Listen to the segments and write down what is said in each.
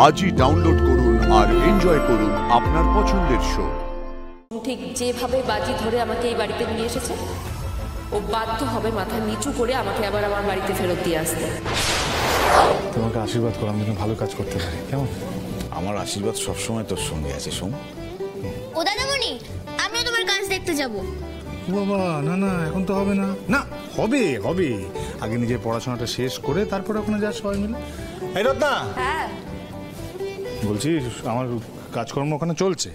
আজই ডাউনলোড করুন আর এনজয় করুন আপনার পছন্দের শো। ঠিক যেভাবে বাজি ধরে আমাকে এই বাড়িতে নিয়ে এসেছে, ও বাধ্য হবে মাথা নিচু করে আমাকে আবার আমার বাড়িতে ফেরত দিয়ে আসতে। তোমাকে আশীর্বাদ করলাম যেন ভালো কাজ করতে পারি, কেমন? আমার আশীর্বাদ সবসময় তোর সঙ্গে আছে সোম। ও দাদামণি, আমিও তোমার কাজ দেখতে যাব। বাবা না না, এখন তো হবে না। না, হবে হবে, আগে নিজের পড়াশোনাটা শেষ করে তারপরে ওখানে যা সবাই মিলে। এই রত্না, হ্যাঁ বলছি আমার কাজকর্ম ওখানে চলছে,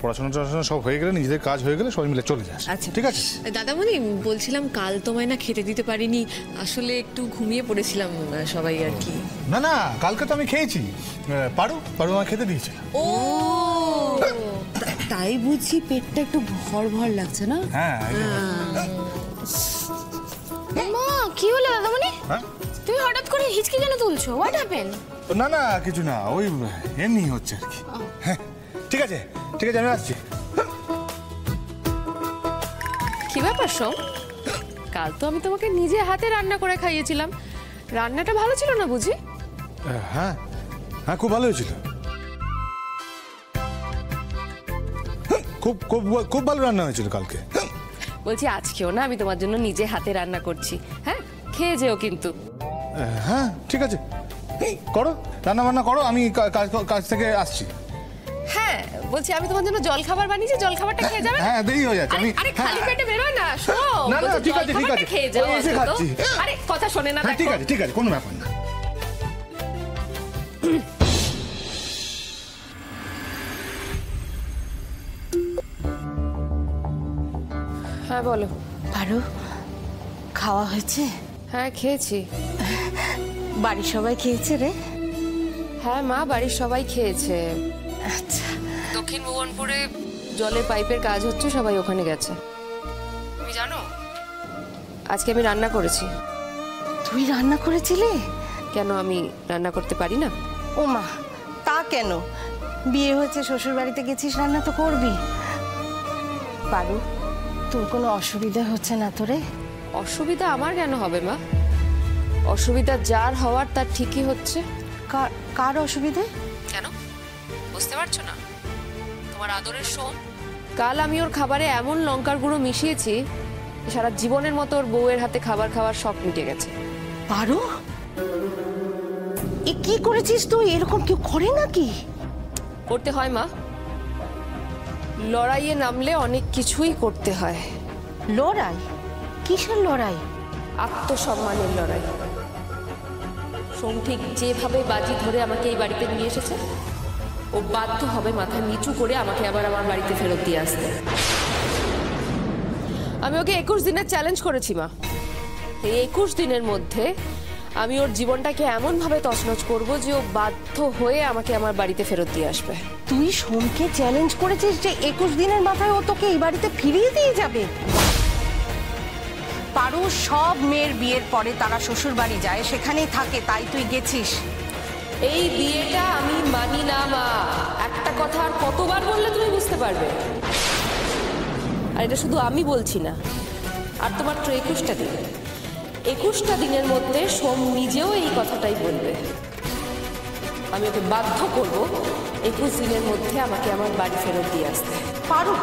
পড়াশোনা টড়াশোনা সব হয়ে গেলে, নিজেদের কাজ হয়ে গেলে সবাই মিলে চলে যাস। আচ্ছা ঠিক আছে দাদামণি, বলছিলাম কাল তোমায় না খেতে দিতে পারিনি, আসলে একটু ঘুমিয়ে পড়েছিলাম সবাই আর কি। না না, কালকে তো আমি খেয়েছি, পারু আমার খেতে দিয়েছে। ও তাই বুঝি পেটটা একটু ভর ভর লাগছে না? হ্যাঁ মা, কি হলো দাদামণি? হ্যাঁ? তুমি হঠাৎ করে হিচকি কেন তুলছো? What happen? না না, কিছু না, ওই এমনি হচ্ছে আর কি। হ্যাঁ ঠিক আছে ঠিক আছে, আমি আসছি। কি ব্যাপার সোম, কাল তো আমি তোমাকে নিজে হাতে রান্না করে খাইয়েছিলাম, রান্নাটা ভালো ছিল না বুঝি? হ্যাঁ হ্যাঁ, খুব ভালো হয়েছিল, খুব খুব খুব ভালো রান্না হয়েছিল কালকে। বলছি আজকেও না আমি তোমার জন্য নিজে হাতে রান্না করছি, হ্যাঁ খেয়ে যেও কিন্তু। হ্যাঁ ঠিক আছে, করো রান্না বান্না করো, আমি কাজ থেকে আসছি। হ্যাঁ বলছি আমি তোমার জন্য জল খাবার বানিয়েছি, জল খাবারটা খেয়ে যাবে। হ্যাঁ দেরি হয়ে যাচ্ছে, আমি আরে খালি পেটে বেরোয় না, শোনো। না, না, বলছি, ঠিক আছে, ঠিক জলখাবারটা আছে, খেয়ে যাও ওই এসে অন্তত। খাচ্ছি। আরে কথা শোনে না, হ্যাঁ ঠিক দেখো। আছে ঠিক আছে, কোনো ব্যাপার না। হ্যাঁ বলো। পারো, খাওয়া হয়েছে? হ্যাঁ খেয়েছি। বাড়ির সবাই খেয়েছে রে? হ্যাঁ মা, বাড়ির সবাই খেয়েছে। আচ্ছা, দক্ষিণ ভুবনপুরে জলের পাইপের কাজ হচ্ছে, সবাই ওখানে গেছে। তুমি জানো আজকে আমি রান্না করেছি। তুই রান্না করেছিলি? কেন আমি রান্না করতে পারি না? ও মা, তা কেন? বিয়ে হয়েছে, শ্বশুর বাড়িতে গেছিস, রান্না তো করবি। পারু, তোর কোনো অসুবিধা হচ্ছে না তো রে? অসুবিধা আমার কেন হবে মা? অসুবিধা যার হওয়ার তার ঠিকই হচ্ছে। কার অসুবিধে? কেন বুঝতে পারছো না? তোমার আদরের সোম, কাল আমি ওর খাবারে এমন লঙ্কার গুঁড়ো মিশিয়েছি, সারা জীবনের মতো ওর বউয়ের হাতে খাবার খাওয়ার শখ মিটে গেছে। পারু, এ কি করেছিস তুই? এরকম কেউ করে নাকি? করতে হয় মা, লড়াইয়ে নামলে অনেক কিছুই করতে হয়। লড়াই? কিসের লড়াই? আত্মসম্মানের লড়াই। সোম ঠিক যেভাবে বাজি ধরে আমাকে এই বাড়িতে নিয়ে এসেছে, ও বাধ্য হবে মাথা নিচু করে আমাকে আবার আমার বাড়িতে ফেরত দিয়ে আসতে। আমি ওকে 21 দিনের চ্যালেঞ্জ করেছি মা। এই 21 দিনের মধ্যে আমি ওর জীবনটাকে এমনভাবে তছনছ করব যে ও বাধ্য হয়ে আমাকে আমার বাড়িতে ফেরত দিয়ে আসবে। তুই সোমকে চ্যালেঞ্জ করেছিস যে 21 দিনের মাথায় ও তোকে এই বাড়িতে ফিরিয়ে দিয়ে যাবে? পারু, সব মেয়ের বিয়ের পরে তারা শ্বশুর বাড়ি যায়, সেখানেই থাকে, তাই তুই গেছিস? এই বিয়েটা আমি মানি না মা। একটা কথা আর কতবার বললে তুমি বুঝতে পারবে? আর এটা শুধু আমি বলছি না, আর তোমার তো 21টা দিন, 21টা দিনের মধ্যে সোম নিজেও এই কথাটাই বলবে। আমি ওকে বাধ্য করব 21 দিনের মধ্যে আমাকে আমার বাড়ি ফেরত দিয়ে আসতে। পারু,